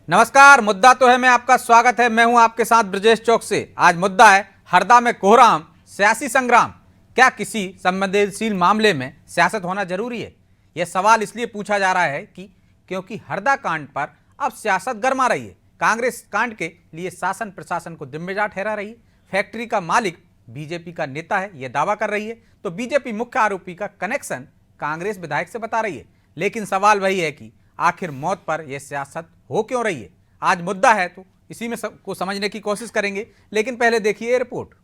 नमस्कार। मुद्दा तो है में आपका स्वागत है। मैं हूं आपके साथ ब्रजेश चौक से। आज मुद्दा है हरदा में कोहराम, सियासी संग्राम। क्या किसी संवेदनशील मामले में सियासत होना जरूरी है? यह सवाल इसलिए पूछा जा रहा है कि क्योंकि हरदा कांड पर अब सियासत गरमा रही है। कांग्रेस कांड के लिए शासन प्रशासन को जिम्मेदार ठहरा रही है। फैक्ट्री का मालिक बीजेपी का नेता है, यह दावा कर रही है, तो बीजेपी मुख्य आरोपी का कनेक्शन कांग्रेस विधायक से बता रही है। लेकिन सवाल वही है कि आखिर मौत पर यह सियासत हो क्यों रही है? आज मुद्दा है तो इसी में सबको समझने की कोशिश करेंगे, लेकिन पहले देखिए रिपोर्ट।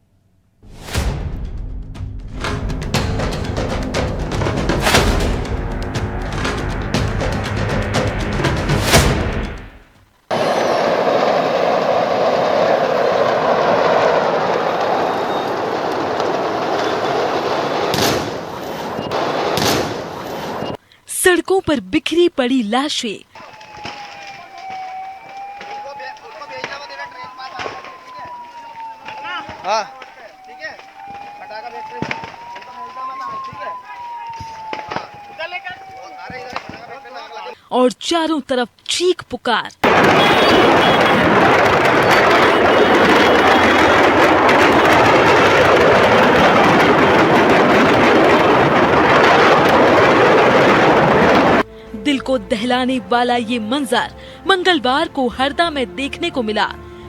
सड़कों पर बिखरी पड़ी लाशें, और चारों तरफ चीख पुकार। दिल को दहलाने वाला ये मंजर मंगलवार को हरदा में देखने को मिला।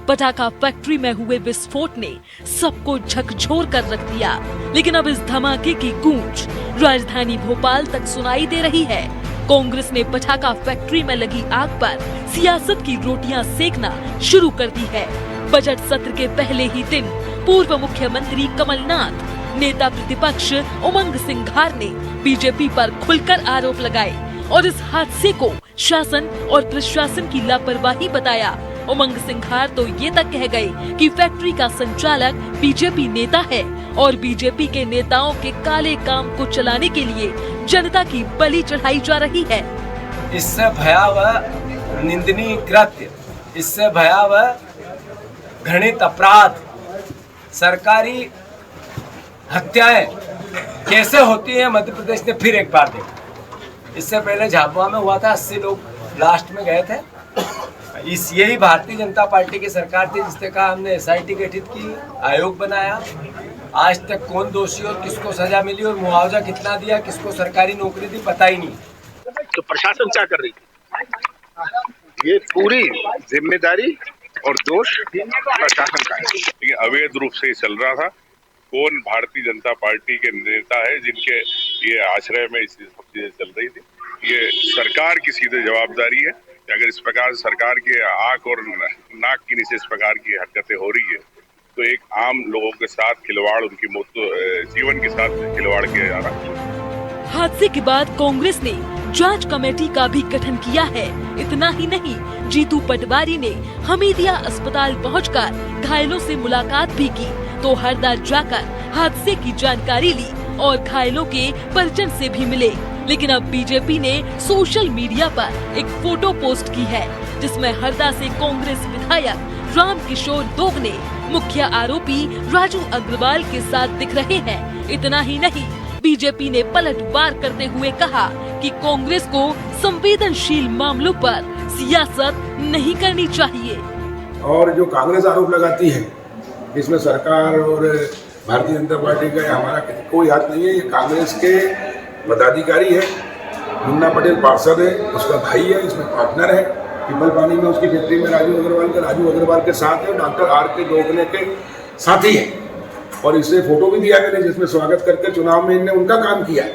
पटाखा फैक्ट्री में हुए विस्फोट ने सबको झकझोर कर रख दिया। लेकिन अब इस धमाके की गूंज राजधानी भोपाल तक सुनाई दे रही है। कांग्रेस ने पटाखा फैक्ट्री में लगी आग पर सियासत की रोटियां सेकना शुरू कर दी है। बजट सत्र के पहले ही दिन पूर्व मुख्यमंत्री कमलनाथ, नेता प्रतिपक्ष उमंग सिंघार ने बीजेपी पर खुलकर आरोप लगाए और इस हादसे को शासन और प्रशासन की लापरवाही बताया। उमंग सिंघार तो ये तक कह गए कि फैक्ट्री का संचालक बीजेपी नेता है और बीजेपी के नेताओं के काले काम को चलाने के लिए जनता की बलि चढ़ाई जा रही है। इससे भयावह निंदनीय कृत्य, इससे भयावह घृणित अपराध, सरकारी हत्याएं कैसे होती है मध्य प्रदेश ने फिर एक बार देखा। इससे पहले झाबुआ में हुआ था, 80 लोग लास्ट में गए थे। यही भारतीय जनता पार्टी की सरकार थी जिसने कहा हमने एसआईटी गठित की, आयोग बनाया। आज तक कौन दोषी और किसको सजा मिली और मुआवजा कितना दिया, किसको सरकारी नौकरी दी, पता ही नहीं। तो प्रशासन क्या कर रही थी? ये पूरी जिम्मेदारी और दोष प्रशासन का है। लेकिन अवैध रूप से चल रहा था। कौन भारतीय जनता पार्टी के नेता है जिनके ये आश्रय में इस चीजें चल रही थी? ये सरकार की सीधे जवाबदारी है। अगर इस प्रकार सरकार के आंख और नाक के नीचे इस प्रकार की हरकतें हो रही है तो एक आम लोगों के साथ खिलवाड़, उनकी मौत, जीवन के साथ खिलवाड़ किया जा रहा है। हादसे के बाद कांग्रेस ने जांच कमेटी का भी गठन किया है। इतना ही नहीं, जीतू पटवारी ने हमीदिया अस्पताल पहुंचकर घायलों से मुलाकात भी की तो हरदा जाकर हादसे की जानकारी ली और घायलों के परिजन से भी मिले। लेकिन अब बीजेपी ने सोशल मीडिया पर एक फोटो पोस्ट की है जिसमें हरदा से कांग्रेस विधायक रामकिशोर दोगने मुख्य आरोपी राजू अग्रवाल के साथ दिख रहे हैं। इतना ही नहीं, बीजेपी ने पलटवार करते हुए कहा कि कांग्रेस को संवेदनशील मामलों पर सियासत नहीं करनी चाहिए। और जो कांग्रेस आरोप लगाती है इसमें सरकार और भारतीय जनता पार्टी का हमारा कोई हाथ नहीं है। ये कांग्रेस के पदाधिकारी है, मुन्ना पटेल पार्षद है, उसका भाई है, इसमें पार्टनर है। पीपल पानी में उसकी फैक्ट्री में राजू अग्रवाल के साथ है, डॉक्टर आर.के. दोगने के साथी है। और इससे फोटो भी दिया मैंने जिसमें स्वागत करके चुनाव में इनने उनका काम किया है।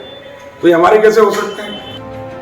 तो ये हमारे कैसे हो सकते हैं?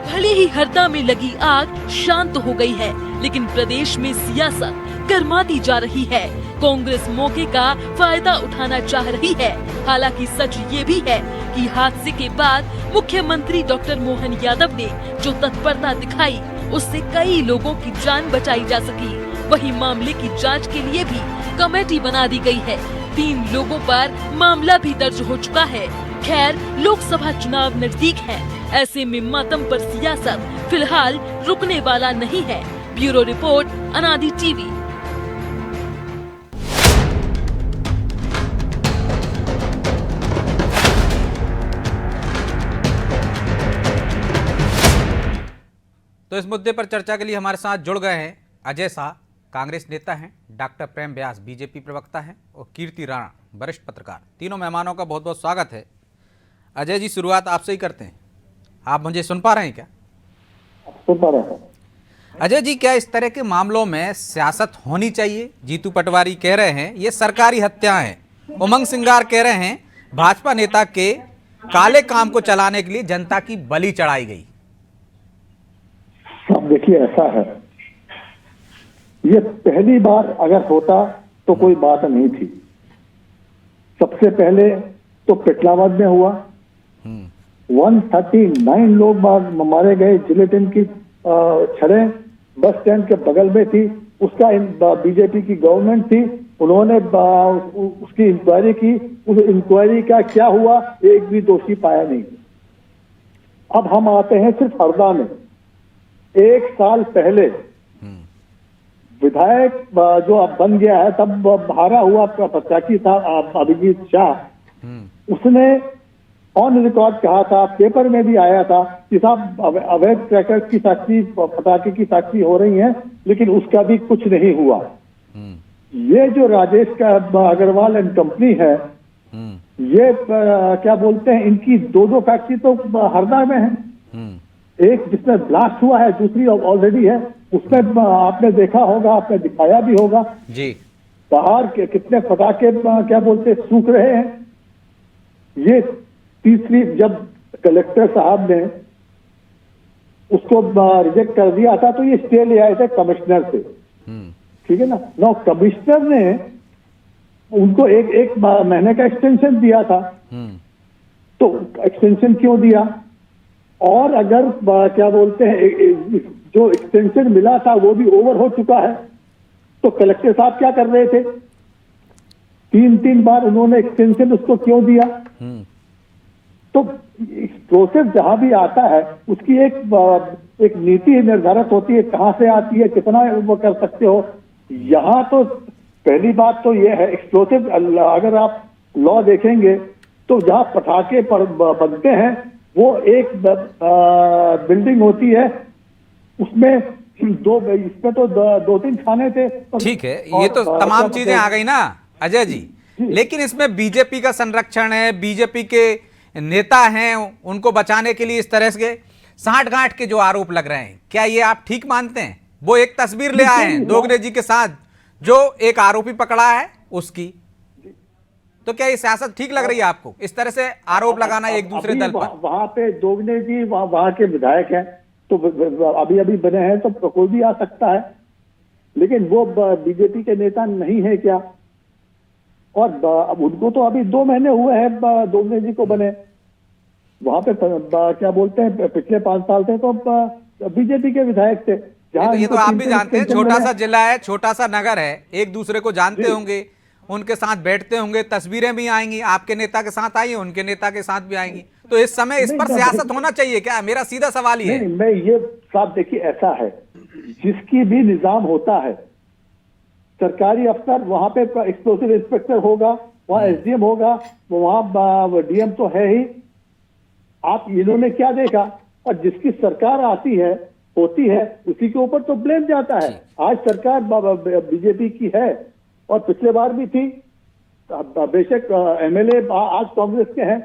भले ही हरदा में लगी आग शांत हो गई है, लेकिन प्रदेश में सियासत गरमाती जा रही है। कांग्रेस मौके का फायदा उठाना चाह रही है। हालांकि सच ये भी है कि हादसे के बाद मुख्यमंत्री डॉक्टर मोहन यादव ने जो तत्परता दिखाई उससे कई लोगों की जान बचाई जा सकी। वही मामले की जांच के लिए भी कमेटी बना दी गई है। 3 लोगों पर मामला भी दर्ज हो चुका है। खैर, लोकसभा चुनाव नजदीक है, ऐसे में मातम पर सियासत फिलहाल रुकने वाला नहीं है। ब्यूरो रिपोर्ट, अनादि टीवी। तो इस मुद्दे पर चर्चा के लिए हमारे साथ जुड़ गए हैं अजय शाह कांग्रेस नेता हैं, डॉक्टर प्रेम व्यास बीजेपी प्रवक्ता हैं और कीर्ति राणा वरिष्ठ पत्रकार। तीनों मेहमानों का बहुत बहुत स्वागत है। अजय जी, शुरुआत आपसे ही करते हैं। आप मुझे सुन पा रहे हैं क्या? सुन पा रहे हैं। अजय जी, क्या इस तरह के मामलों में सियासत होनी चाहिए? जीतू पटवारी कह रहे हैं ये सरकारी हत्याएं हैं। उमंग सिंगार कह रहे हैं भाजपा नेता के काले काम को चलाने के लिए जनता की बलि चढ़ाई गई। अब देखिए, ऐसा है, ये पहली बार अगर होता तो कोई बात नहीं थी। सबसे पहले तो पिटलावाद में हुआ, 139 लोग मारे गए। जिलेटिन की छड़ें बस स्टैंड के बगल में थी। उसका बीजेपी की गवर्नमेंट थी, उन्होंने उसकी इंक्वायरी की। उस इंक्वायरी का क्या हुआ, एक भी दोषी पाया नहीं। अब हम आते हैं सिर्फ हरदा में। 1 साल पहले विधायक जो अब बन गया है, तब हारा हुआ प्रत्याशी था अभिजीत शाह, उसने ऑन रिकॉर्ड कहा था, पेपर में भी आया था कि साहब अवैध क्रैकर की फैक्ट्री, पटाखे की फैक्ट्री हो रही है, लेकिन उसका भी कुछ नहीं हुआ। ये जो राजेश का अग्रवाल एंड कंपनी है, ये क्या बोलते हैं, इनकी 2 फैक्ट्री तो हरदा में है। एक जिसमें ब्लास्ट हुआ है, दूसरी ऑलरेडी है। उसमें आपने देखा होगा, आपने दिखाया भी होगा जी, बाहर के कितने पटाखे क्या बोलते सूख रहे हैं। ये तीसरी, जब कलेक्टर साहब ने उसको रिजेक्ट कर दिया था तो ये स्टे ले आए थे कमिश्नर से, ठीक है ना। नौ कमिश्नर ने उनको एक महीने का एक्सटेंशन दिया था। तो एक्सटेंशन क्यों दिया? और अगर क्या बोलते हैं जो एक्सटेंशन मिला था वो भी ओवर हो चुका है, तो कलेक्टर साहब क्या कर रहे थे? 3 बार उन्होंने एक्सटेंशन उसको क्यों दिया? तो प्रोसेस जहां भी आता है उसकी एक नीति निर्धारित होती है, कहां से आती है, कितना वो कर सकते हो। यहां तो पहली बात तो ये है, एक्सप्लोसिव अगर आप लॉ देखेंगे तो जहां पटाखे बनते हैं वो एक बिल्डिंग होती है, उसमें इसमें तो 2-3 खाने थे। ठीक है, ये तो तमाम चीजें आ गई ना अजय जी, लेकिन इसमें बीजेपी का संरक्षण है, बीजेपी के नेता हैं, उनको बचाने के लिए इस तरह के साठ-गांठ के जो आरोप लग रहे हैं, क्या ये आप ठीक मानते हैं? वो एक तस्वीर ले आए हैं दोगरे जी के साथ, जो एक आरोपी पकड़ा है उसकी, तो क्या ये सियासत ठीक लग रही है आपको, इस तरह से आरोप लगाना एक दूसरे दल पर? वहां पे दोगरे जी वहां के विधायक हैं, तो अभी बने हैं, तो कोई भी आ सकता है, लेकिन वो बीजेपी के नेता नहीं है क्या? और अब उनको तो अभी 2 महीने हुए हैं दोगरे जी को बने। वहां पे क्या बोलते हैं, पिछले 5 साल थे तो बीजेपी के विधायक थे। ये तो आप भी जानते हैं, छोटा सा जिला है, छोटा सा नगर है, एक दूसरे को जानते होंगे, उनके साथ बैठते होंगे, तस्वीरें भी आएंगी, आपके नेता के साथ आई, उनके नेता के साथ भी आएंगी। तो इस समय इस पर सियासत होना चाहिए क्या? मेरा सीधा सवाल ये है। मैं ये साहब देखिए, ऐसा है, जिसकी भी निजाम होता है, सरकारी अफसर वहां पे एक्सप्लोसिव इंस्पेक्टर होगा, वहां एसडीएम होगा, वहां डीएम तो है ही। आप इन्होंने क्या देखा? और जिसकी सरकार आती है, होती है, उसी के ऊपर तो ब्लेम जाता है। आज सरकार बीजेपी की है और पिछले बार भी थी, बेशक एमएलए आज कांग्रेस के हैं,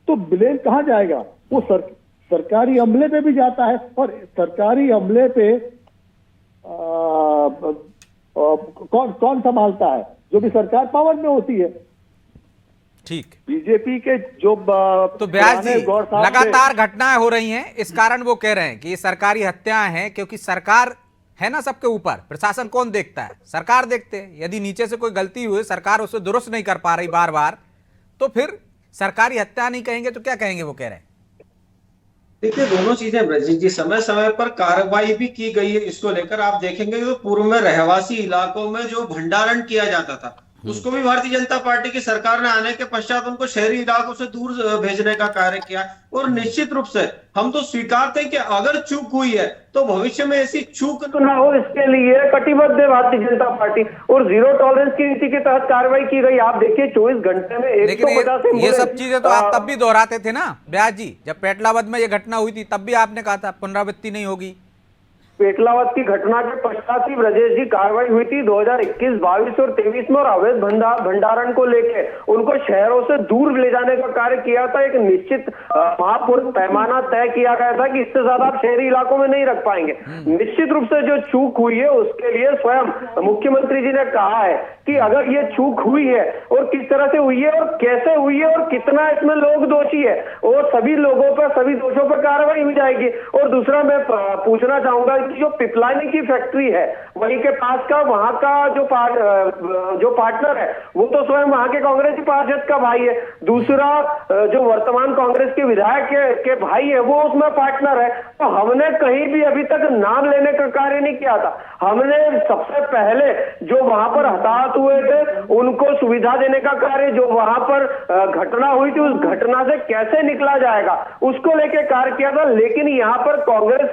तो ब्लेम कहां जाएगा? वो सरकारी अमले पे भी जाता है, और सरकारी अमले पे कौन संभालता है? जो भी सरकार पावर में होती है। ठीक, बीजेपी के जो तो व्यास जी, लगातार घटनाएं हो रही हैं, इस कारण वो कह रहे हैं कि ये सरकारी हत्याएं हैं, क्योंकि सरकार है ना सबके ऊपर, प्रशासन कौन देखता है? सरकार देखते हैं। यदि नीचे से कोई गलती हुई, सरकार उसे दुरुस्त नहीं कर पा रही बार बार, तो फिर सरकारी हत्या नहीं कहेंगे तो क्या कहेंगे, वो कह रहे हैं। देखिए, दोनों चीजें ब्रजेश जी, समय समय पर कार्रवाई भी की गई है इसको लेकर। आप देखेंगे तो पूर्व में रहवासी इलाकों में जो भंडारण किया जाता था, उसको भी भारतीय जनता पार्टी की सरकार ने आने के पश्चात उनको शहरी इलाकों से दूर भेजने का कार्य किया। और निश्चित रूप से हम तो स्वीकारते हैं कि अगर चूक हुई है तो भविष्य में ऐसी चूक तो ना हो, इसके लिए कटिबद्ध है भारतीय जनता पार्टी, और जीरो टॉलरेंस की नीति के तहत कार्रवाई की गई। आप देखिए 24 घंटे में 150 ये सब चीजें तो आप तब भी दोहराते थे ना व्यास जी, जब पेटलावद में ये घटना हुई थी, तब भी आपने कहा था पुनरावृत्ति नहीं होगी। पेटलावत की घटना के पश्चात ही ब्रजेश जी कार्रवाई हुई थी 2021, 22 और 23 में, और अवैध भंडारण को लेके उनको शहरों से दूर ले जाने का कार्य किया था। एक निश्चित महापूर्ण पैमाना तय किया गया था कि इससे ज्यादा आप शहरी इलाकों में नहीं रख पाएंगे। निश्चित रूप से जो चूक हुई है उसके लिए स्वयं मुख्यमंत्री जी ने कहा है कि अगर ये चूक हुई है और किस तरह से हुई है और कैसे हुई है और कितना इसमें लोग दोषी है, और सभी लोगों पर, सभी दोषों पर कार्रवाई हो जाएगी। और दूसरा मैं पूछना चाहूंगा कि जो पिपलानी की फैक्ट्री है वहीं के पास का, वहां का जो पार्टनर है वो तो स्वयं वहां के कांग्रेसी पार्षद का भाई है। दूसरा जो वर्तमान कांग्रेस के विधायक के भाई है वो उसमें पार्टनर है। तो हमने कहीं भी अभी तक नाम लेने का कार्य नहीं किया था। हमने सबसे पहले जो वहां पर हताहत हुए थे उनको सुविधा देने का कार्य, जो वहां पर घटना हुई थी उस घटना से कैसे निकला जाएगा उसको लेके कार्य किया था। लेकिन यहाँ पर कांग्रेस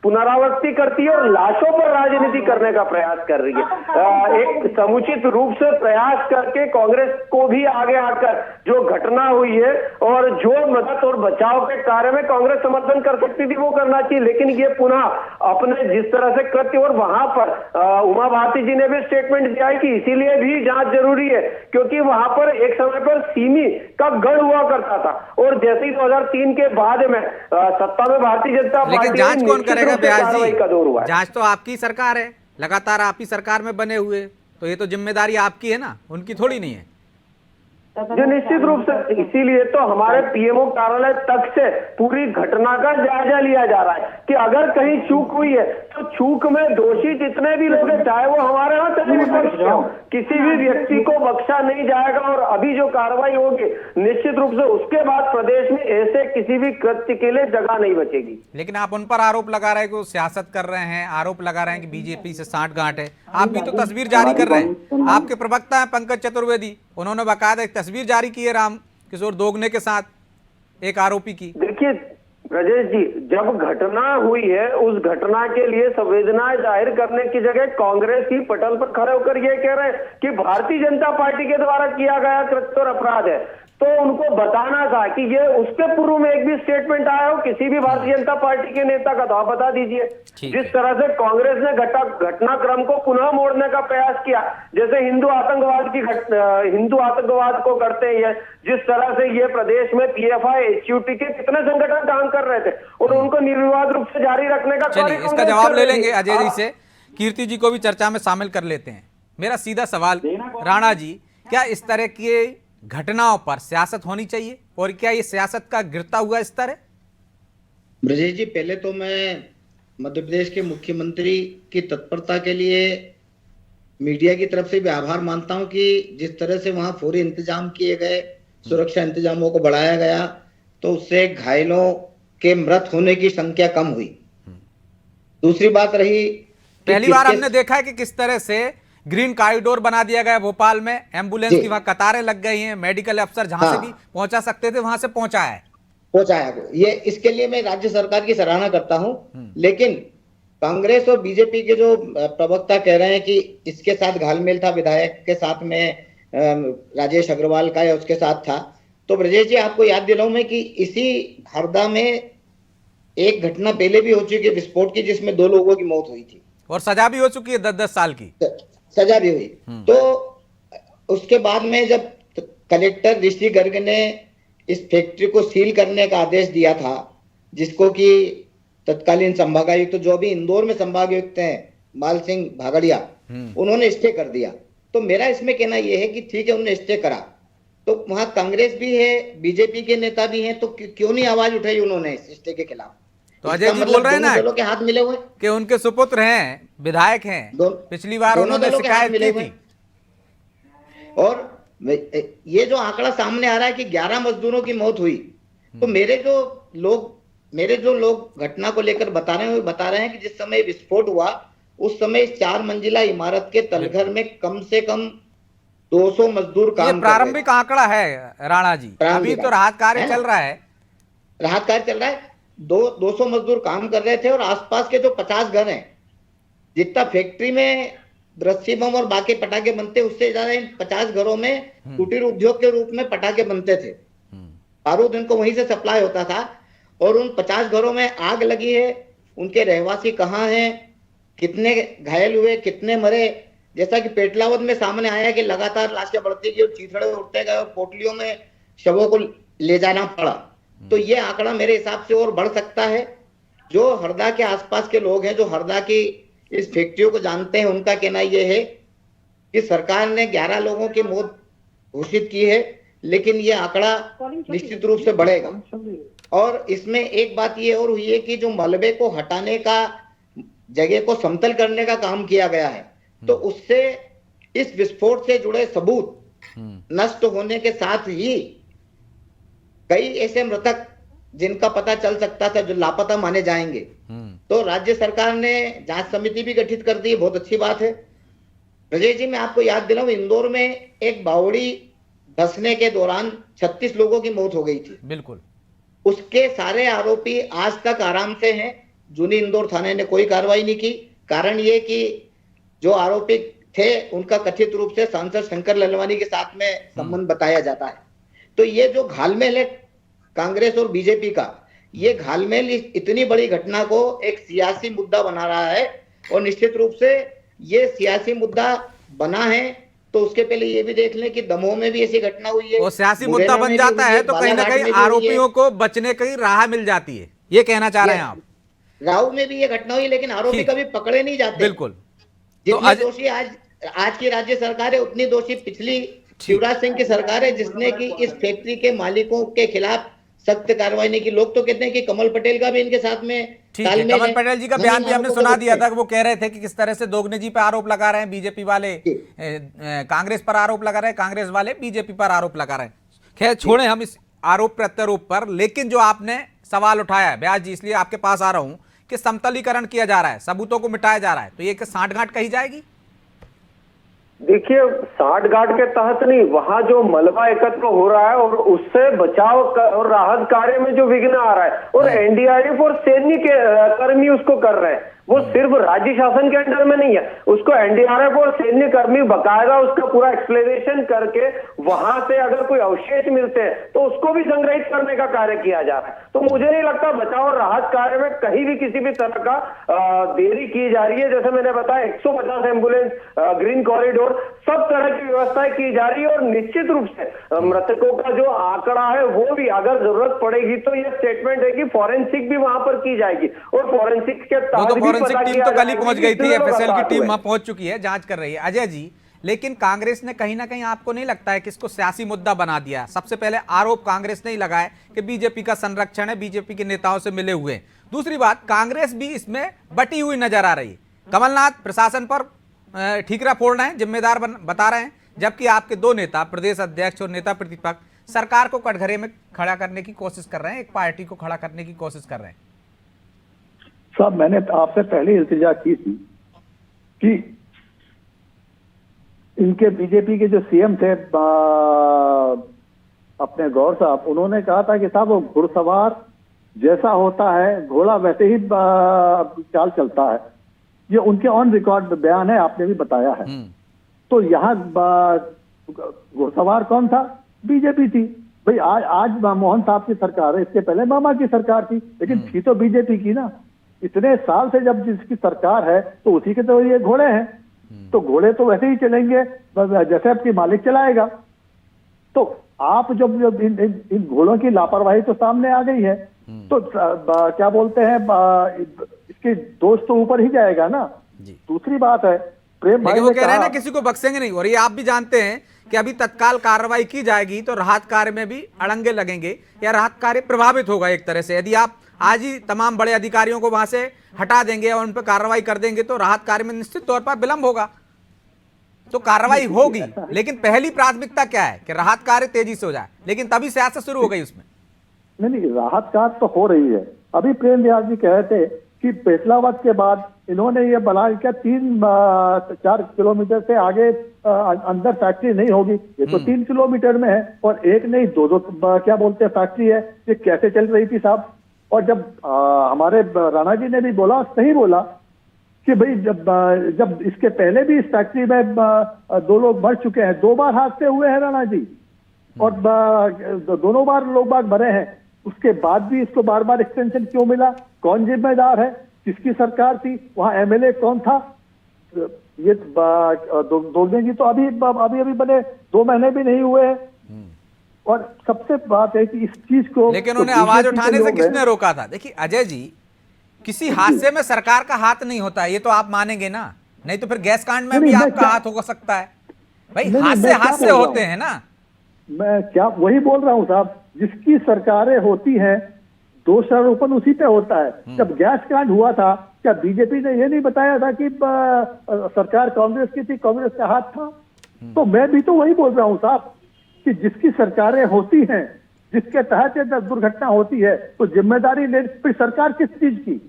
पुनरावृत्ति करती है और लाशों पर राजनीति करने का प्रयास कर रही है। एक समुचित रूप से प्रयास करके कांग्रेस को भी आगे आकर जो घटना हुई है और जो मदद और बचाव के कार्य में कांग्रेस समर्थन कर सकती थी वो करना चाहिए। लेकिन ये पुनः अपने जिस तरह से कृत्य, और वहां पर उमा भारती जी ने भी स्टेटमेंट दिया है कि इसीलिए भी जांच जरूरी है क्योंकि वहां पर एक समय पर सीमी का गढ़ हुआ करता था, और जैसे ही 2003 के बाद में सत्ता में भारतीय जनता पार्टी, लेकिन जांच कौन करेगा ब्यास जी? का दौर हुआ है। जांच तो आपकी सरकार है, लगातार आप ही सरकार में बने हुए, तो ये तो जिम्मेदारी आपकी है ना, उनकी थोड़ी नहीं है। जो निश्चित रूप से इसीलिए तो हमारे पीएमओ कार्यालय तक से पूरी घटना का जायजा लिया जा रहा है कि अगर कहीं चूक हुई है तो चूक में दोषी जितने भी लोग हैं, चाहे वो हमारे यहाँ चले विपक्ष के हों, किसी भी व्यक्ति को बख्शा नहीं जाएगा। और अभी जो कार्रवाई होगी निश्चित रूप से उसके बाद प्रदेश में ऐसे किसी भी कृत्य के लिए जगह नहीं बचेगी। लेकिन आप उन पर आरोप लगा रहे हैं कि वो सियासत कर रहे हैं, आरोप लगा रहे हैं कि बीजेपी से सांठगांठ है। आप भी तो तस्वीर जारी कर रहे हैं। आपके प्रवक्ता हैं पंकज चतुर्वेदी, उन्होंने बाकायदा एक तस्वीर जारी की है राम किशोर दोगने के साथ एक आरोपी की। देखिए राजेश जी, जब घटना हुई है उस घटना के लिए संवेदना जाहिर करने की जगह कांग्रेस ही पटल पर खड़े होकर ये कह रहे हैं कि भारतीय जनता पार्टी के द्वारा किया गया कृत्य और अपराध है, तो उनको बताना था कि ये उसके पूर्व में एक भी स्टेटमेंट आया हो किसी भी भारतीय जनता पार्टी के नेता का, तो आप बता दीजिए। जिस तरह से कांग्रेस ने घटनाक्रम को पुनः मोड़ने का प्रयास किया, जैसे हिंदू आतंकवाद को करते हैं, जिस तरह से ये प्रदेश में पीएफआई, एचयूटी के कितने संगठन काम कर रहे थे और उनको निर्विवाद रूप से जारी रखने का कार्य। इसका जवाब ले लेंगे अजय जी से, कीर्ति जी को भी चर्चा में शामिल कर लेते हैं। मेरा सीधा सवाल राणा जी, क्या इस तरह की घटनाओं पर सियासत होनी चाहिए और क्या ये सियासत का गिरता हुआ स्तर है? ब्रजेश जी, पहले तो मैं मध्य प्रदेश के मुख्यमंत्री की तत्परता के लिए मीडिया की तरफ से भी आभार मानता हूं कि जिस तरह से वहां फौरी इंतजाम किए गए, सुरक्षा इंतजामों को बढ़ाया गया, तो उससे घायलों के मृत होने की संख्या कम हुई। दूसरी बात रही, पहली बार हमने देखा है कि किस तरह से ग्रीन कॉरिडोर बना दिया गया भोपाल में, एम्बुलेंस की वहां कतारें लग गई हैं, मेडिकल अफसर जहां से भी पहुंचा सकते थे वहां से पहुंचाया। ये इसके लिए मैं राज्य सरकार की सराहना करता हूं। लेकिन कांग्रेस और बीजेपी के जो प्रवक्ता कह रहे हैं कि इसके साथ घालमेल था, विधायक के साथ में राजेश अग्रवाल का या उसके साथ था, तो ब्रजेश जी आपको याद दिलाऊं मैं कि इसी हरदा में एक घटना पहले भी हो चुकी है विस्फोट की, जिसमें 2 लोगों की मौत हुई थी और सजा भी हो चुकी है, 10-10 साल की सजा भी हुई। तो उसके बाद में जब कलेक्टर ऋषि गर्ग ने इस फैक्ट्री को सील करने का आदेश दिया था, जिसको कि तत्कालीन संभागायुक्त जो भी इंदौर में संभागायुक्त हैं माल सिंह भागड़िया, उन्होंने स्टे कर दिया। तो मेरा इसमें कहना यह है कि ठीक है उन्होंने स्टे करा, तो वहां कांग्रेस भी है, बीजेपी के नेता भी हैं, तो क्यों नहीं आवाज उठाई उन्होंने इस स्टे के खिलाफ? तो अजय जी बोल रहे हैं ना के हाथ मिले हुए कि उनके सुपुत्र हैं, विधायक हैं, पिछली बार उन्होंने शिकायत की थी। और ये जो आंकड़ा सामने आ रहा है कि 11 मजदूरों की मौत हुई, तो मेरे जो लोग घटना को लेकर बता रहे हैं कि जिस समय विस्फोट हुआ उस समय 4 मंजिला इमारत के तलघर में कम से कम 200 मजदूर काम कर रहे थे। प्रारंभिक आंकड़ा है राणा जी, अभी तो राहत कार्य चल रहा है। 200 मजदूर काम कर रहे थे और आसपास के जो 50 घर हैं, जितना फैक्ट्री में रस्सी बम और बाकी पटाखे बनते उससे ज्यादा इन 50 घरों में कुटीर उद्योग के रूप में पटाखे बनते थे। बारूद इनको वहीं से सप्लाई होता था और उन 50 घरों में आग लगी है, उनके रहवासी कहाँ हैं, कितने घायल हुए, कितने मरे। जैसा कि पेटलावद में सामने आया कि लगातार लाशें बढ़ती गई और चीथड़े उठते गए और पोटलियों में शवों को ले जाना पड़ा। तो ये आंकड़ा मेरे हिसाब से और बढ़ सकता है। जो हरदा के आसपास के लोग हैं, जो हरदा की इस फैक्ट्रियों को जानते हैं, उनका कहना यह है कि सरकार ने 11 लोगों की मौत घोषित की है, लेकिन ये आंकड़ा निश्चित रूप से बढ़ेगा। और इसमें एक बात ये और हुई है कि जो मलबे को हटाने का, जगह को समतल करने का काम किया गया है, तो उससे इस विस्फोट से जुड़े सबूत नष्ट होने के साथ ही कई ऐसे मृतक जिनका पता चल सकता था, जो लापता माने जाएंगे। तो राज्य सरकार ने जांच समिति भी गठित कर दी, बहुत अच्छी बात है। ब्रजेश जी, मैं आपको याद दिलाऊं, इंदौर में एक बावड़ी धंसने के दौरान 36 लोगों की मौत हो गई थी। बिल्कुल। उसके सारे आरोपी आज तक आराम से हैं। जूनी इंदौर थाने ने कोई कार्रवाई नहीं की। कारण ये कि जो आरोपी थे उनका कथित रूप से सांसद शंकर ललवानी के साथ में संबंध बताया जाता है। तो ये जो घालमेल है कांग्रेस और बीजेपी का, ये घालमेल इतनी बड़ी घटना को एक सियासी मुद्दा बना रहा है। और निश्चित रूप से ये सियासी मुद्दा बना है तो उसके पहले ये भी देख लें कि दमोह में भी ऐसी घटना हुई है। वो सियासी मुद्दा बन जाता है तो कहीं ना कहीं आरोपियों को बचने की राह मिल जाती है, ये कहना चाह रहे हैं आप। राव में भी ये घटना हुई, लेकिन आरोपी कभी पकड़े नहीं जाते। बिल्कुल। जितने दोषी आज की राज्य सरकार है, उतनी दोषी पिछली शिवराज सिंह की सरकार है, जिसने की इस फैक्ट्री के मालिकों के खिलाफ सख्त कार्रवाई नहीं की। लोग तो कहते हैं कि कमल पटेल का भी इनके साथ में तालमेल है। कमल पटेल जी का बयान भी हमने सुना दिया था कि वो कह रहे थे कि किस तरह से दोगने जी पे आरोप लगा रहे हैं बीजेपी वाले, कांग्रेस पर आरोप लगा रहे हैं, कांग्रेस वाले बीजेपी पर आरोप लगा रहे हैं। खैर छोड़ें हम इस आरोप प्रत्यारोप पर, लेकिन जो आपने सवाल उठाया है ब्यास जी, इसलिए आपके पास आ रहा हूं कि समतलीकरण किया जा रहा है, सबूतों को मिटाया जा रहा है, तो ये सांठगांठ कही जाएगी? देखिए, सांठगांठ के तहत नहीं, वहां जो मलबा एकत्र हो रहा है और उससे बचाव और राहत कार्य में जो विघ्न आ रहा है, और एनडीआरएफ और सैन्य के कर्मी उसको कर रहे हैं। वो सिर्फ राज्य शासन के अंडर में नहीं है, उसको एनडीआरएफ और सैन्य कर्मी बकायदा उसका पूरा एक्सप्लेनेशन करके वहां से अगर कोई अवशेष मिलते हैं तो उसको भी संग्रहित करने का कार्य किया जा रहा है। तो मुझे नहीं लगता बचाव और राहत कार्य में कहीं भी किसी भी तरह का देरी की जा रही है। जैसे मैंने बताया, 150 एम्बुलेंस, ग्रीन कॉरिडोर, सब तरह की व्यवस्थाएं की जा रही है। और निश्चित रूप से मृतकों का जो आंकड़ा है वो भी अगर जरूरत पड़ेगी तो यह स्टेटमेंट है कि फॉरेंसिक भी वहां पर की जाएगी, और फॉरेंसिक के तहत फॉरेंसिक टीम तो कल ही पहुंच गई थी, एफएसएल की टीम वहां पहुंच चुकी है, जांच कर रही है। अजय जी, लेकिन कांग्रेस ने कहीं ना कहीं, आपको नहीं लगता है कि इसको सियासी मुद्दा बना दिया? सबसे पहले आरोप कांग्रेस ने ही लगाए कि बीजेपी का संरक्षण है, बीजेपी के नेताओं से मिले हुए। दूसरी बात, कांग्रेस भी इसमें बटी हुई नजर आ रही है। कमलनाथ प्रशासन पर ठीकरा फोड़ रहे हैं, जिम्मेदार बता रहे हैं, जबकि आपके दो नेता, प्रदेश अध्यक्ष और नेता प्रतिपक्ष, सरकार को कटघरे में खड़ा करने की कोशिश कर रहे हैं, एक पार्टी को खड़ा करने की कोशिश कर रहे हैं। साहब, मैंने आपसे पहले इल्तिजा की थी कि इनके बीजेपी के जो सीएम थे अपने गौर साहब, उन्होंने कहा था कि साहब वो घुड़सवार जैसा होता है घोड़ा वैसे ही चाल चलता है। ये उनके ऑन रिकॉर्ड बयान है, आपने भी बताया है। तो यहाँ घुड़सवार कौन था? बीजेपी थी भाई। आज मनमोहन साहब की सरकार है, इसके पहले मामा की सरकार थी, लेकिन थी तो बीजेपी की ना। इतने साल से जब जिसकी सरकार है तो उसी के तो ये घोड़े हैं, तो घोड़े तो वैसे ही चलेंगे जैसे आपकी मालिक चलाएगा। तो आप जब इन घोड़ों की लापरवाही तो सामने आ गई है, तो क्या बोलते हैं, इसके दोष तो ऊपर ही जाएगा ना। दूसरी बात है, प्रेम भाई वो कह रहे हैं ना किसी को बख्शेंगे नहीं, और ये आप भी जानते हैं कि अभी तत्काल कार्रवाई की जाएगी तो राहत कार्य में भी अड़ंगे लगेंगे या राहत कार्य प्रभावित होगा एक तरह से। यदि आप आज ही तमाम बड़े अधिकारियों को वहां से हटा देंगे और उन पर कार्रवाई कर देंगे तो राहत कार्य में निश्चित तौर पर विलंब होगा। तो कार्रवाई होगी, लेकिन पहली प्राथमिकता क्या है कि राहत कार्य तेजी से हो जाए, लेकिन तभी सियासत शुरू हो गई उसमें। नहीं, राहत कार्य तो हो रही है। अभी प्रेम व्यास जी कह रहे थे कि पेटलावद के बाद इन्होंने ये बना क्या 3-4 किलोमीटर से आगे अंदर फैक्ट्री नहीं होगी, ये तो 3 किलोमीटर में है, और एक नहीं दो क्या बोलते हैं फैक्ट्री है। ये कैसे चल रही थी साहब? और जब हमारे राणा जी ने भी बोला, सही बोला कि भाई जब इसके पहले भी इस फैक्ट्री में 2 लोग मर चुके हैं, 2 बार हादसे हुए हैं राणा जी, और दोनों बार लोग बाग मरे हैं, उसके बाद भी इसको बार बार एक्सटेंशन क्यों मिला? कौन जिम्मेदार है? किसकी सरकार थी, वहां एमएलए कौन था, ये दोगने जी तो अभी अभी बने 2 महीने भी नहीं हुए हैं। और सबसे बात है कि इस चीज को, लेकिन उन्हें आवाज उठाने से किसने रोका था? देखिए अजय जी, किसी हादसे में सरकार का हाथ नहीं होता है, ये तो आप मानेंगे ना, नहीं तो फिर गैस कांड में भी आपका हाथ हो सकता है भाई। हादसे होते हैं ना। मैं क्या वही बोल रहा हूँ साहब, जिसकी सरकारें होती हैं दोषारोपण उसी पे होता है। जब गैस कांड हुआ था, क्या बीजेपी ने ये नहीं बताया था कि सरकार कांग्रेस की थी, कांग्रेस का हाथ था? तो मैं भी तो वही बोल रहा हूँ साहब कि जिसकी सरकारें होती हैं, जिसके तहत दुर्घटना होती है, तो जिम्मेदारी ले फिर सरकार किस चीज की?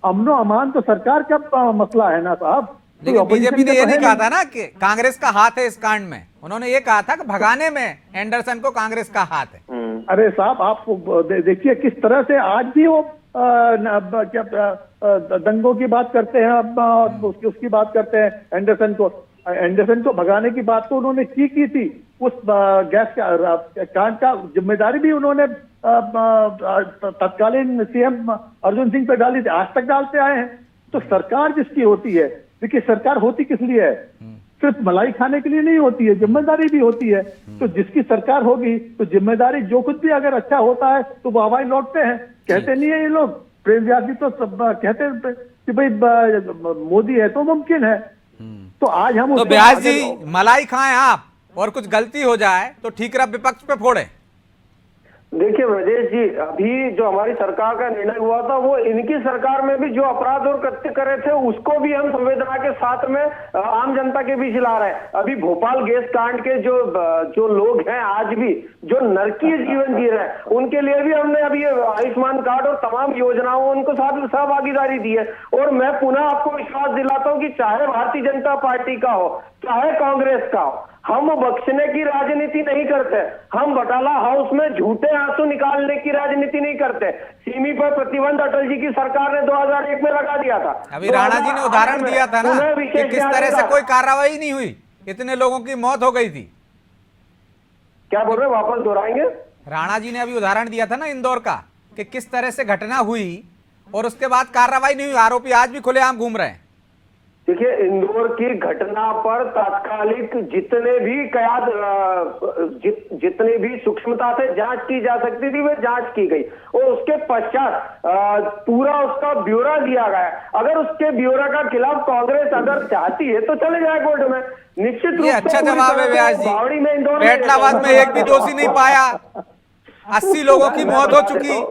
अमनो अमान तो सरकार का मसला है ना साहब। लेकिन बीजेपी ने ये नहीं कहा था ना कि कांग्रेस का हाथ है इस कांड में, उन्होंने ये कहा था कि भगाने में एंडरसन को कांग्रेस का हाथ है। अरे साहब आप देखिए किस तरह से आज भी वो दंगों की बात करते हैं, उसकी बात करते हैं एंडरसन को भगाने की बात तो उन्होंने की थी। उस गैस कांड का जिम्मेदारी भी उन्होंने तत्कालीन सीएम अर्जुन सिंह पे डाली थी, आज तक डालते आए हैं। तो सरकार जिसकी होती है, देखिए सरकार होती किस लिए है? सिर्फ मलाई खाने के लिए नहीं होती है, जिम्मेदारी भी होती है। तो जिसकी सरकार होगी तो जिम्मेदारी, जो कुछ भी अगर अच्छा होता है तो वो हवाई लौटते हैं। कहते नहीं है ये लोग, प्रेम व्यास जी तो सब कहते हैं कि भाई मोदी है तो मुमकिन है। तो आज हम तो व्यास जी मलाई खाएं आप, और कुछ गलती हो जाए तो ठीक रहा विपक्ष पे फोड़े। देखिए ब्रजेश जी, अभी जो हमारी सरकार का निर्णय हुआ था, वो इनकी सरकार में भी जो अपराध और कृत्य करे थे उसको भी हम संवेदना के साथ में आम जनता के बीच ला रहे हैं। अभी भोपाल गैस कांड के जो लोग हैं आज भी जो नरकीय जीवन जी रहे हैं, उनके लिए भी हमने अभी आयुष्मान कार्ड और तमाम योजनाओं उनको साथ सहभागीदारी दी है। और मैं पुनः आपको विश्वास दिलाता हूं कि चाहे भारतीय जनता पार्टी का हो चाहे कांग्रेस का हो, हम बख्शने की राजनीति नहीं करते। हम बटाला हाउस में झूठे आंसू निकालने की राजनीति नहीं करते। सिमी पर प्रतिबंध अटल जी की सरकार ने 2001 में लगा दिया था। अभी राणा जी ने उदाहरण दिया था ना कि किस तरह से कोई कार्रवाई नहीं हुई, इतने लोगों की मौत हो गई थी। क्या बोल रहे, वापस दोहराएंगे? राणा जी ने अभी उदाहरण दिया था ना इंदौर का, कि किस तरह से घटना हुई और उसके बाद कार्रवाई नहीं हुई, आरोपी आज भी खुलेआम घूम रहे हैं। देखिए, इंदौर की घटना पर तात्कालिक जितने भी सूक्ष्मता से जांच की जा सकती थी वे जांच की गई और उसके पश्चात पूरा उसका ब्यौरा दिया गया। अगर उसके ब्यौरा का खिलाफ कांग्रेस अगर चाहती है तो चले जाए कोर्ट में। निश्चित रूप से अच्छा जवाब है व्यास जी। बावड़ी में इंदौर फैसलाबाद में एक भी दोषी नहीं पाया, 80 लोगों की मौत हो चुकी,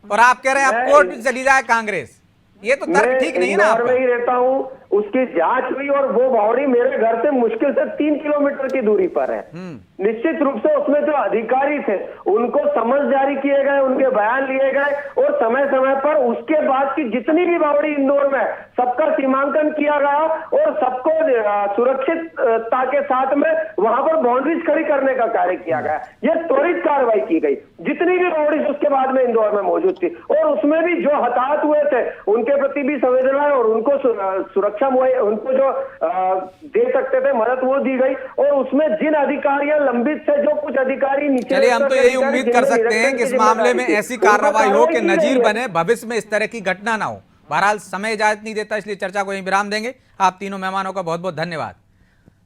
और आप कह रहे हैं अब कोर्ट चली जाए कांग्रेस। ये तो तर्क ठीक नहीं है ना। मैं ही रहता हूं, उसकी जांच हुई और वो बावड़ी मेरे घर से मुश्किल से 3 किलोमीटर की दूरी पर है। निश्चित रूप से उसमें जो अधिकारी थे उनको समझ जारी किए गए, उनके बयान लिए गए और समय समय पर उसके बाद की जितनी भी बावड़ी इंदौर में सबका सीमांकन किया गया और सबको सुरक्षितता के साथ में वहां पर बाउंड्रीज खड़ी करने का कार्य किया गया। यह त्वरित कार्रवाई की गई जितनी भी बाउंड्रीज उसके बाद में इंदौर में मौजूद थी, और उसमें भी जो हताहत हुए थे उनके प्रति भी संवेदना और उनको सुरक्षा उनको जो दे सकते थे मदद वो दी गई। और उसमें जिन अधिकारियों लंबित से जो कुछ अधिकारी नीचे, चलिए हम तो यही उम्मीद कर सकते हैं कि इस मामले में ऐसी कार्रवाई हो कि नजीर बने, भविष्य में इस तरह की घटना ना हो। बहरहाल समय इजाजत नहीं देता, इसलिए चर्चा को यहीं विराम देंगे। आप तीनों मेहमानों का बहुत बहुत धन्यवाद।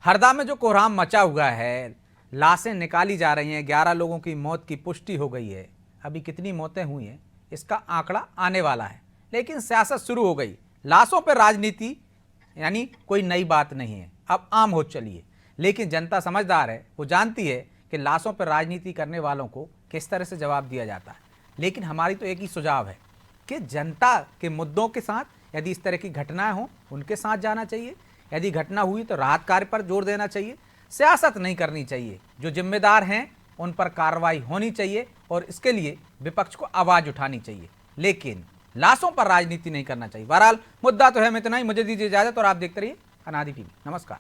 हरदा में जो कोहराम मचा हुआ है, लाशें निकाली जा रही हैं, 11 लोगों की मौत की पुष्टि हो गई है। अभी कितनी मौतें हुई हैं इसका आंकड़ा आने वाला है, लेकिन सियासत शुरू हो गई। लाशों पर राजनीति यानी कोई नई बात नहीं है, अब आम हो चली है। लेकिन जनता समझदार है, वो जानती है कि लाशों पर राजनीति करने वालों को किस तरह से जवाब दिया जाता है। लेकिन हमारी तो एक ही सुझाव है कि जनता के मुद्दों के साथ यदि इस तरह की घटनाएं हों उनके साथ जाना चाहिए। यदि घटना हुई तो राहत कार्य पर जोर देना चाहिए, सियासत नहीं करनी चाहिए। जो जिम्मेदार हैं उन पर कार्रवाई होनी चाहिए और इसके लिए विपक्ष को आवाज़ उठानी चाहिए, लेकिन लाशों पर राजनीति नहीं करना चाहिए। बहरहाल मुद्दा तो है, इतना ही। मुझे दीजिए इजाजत और आप देखते रहिए अनादि टीवी। नमस्कार।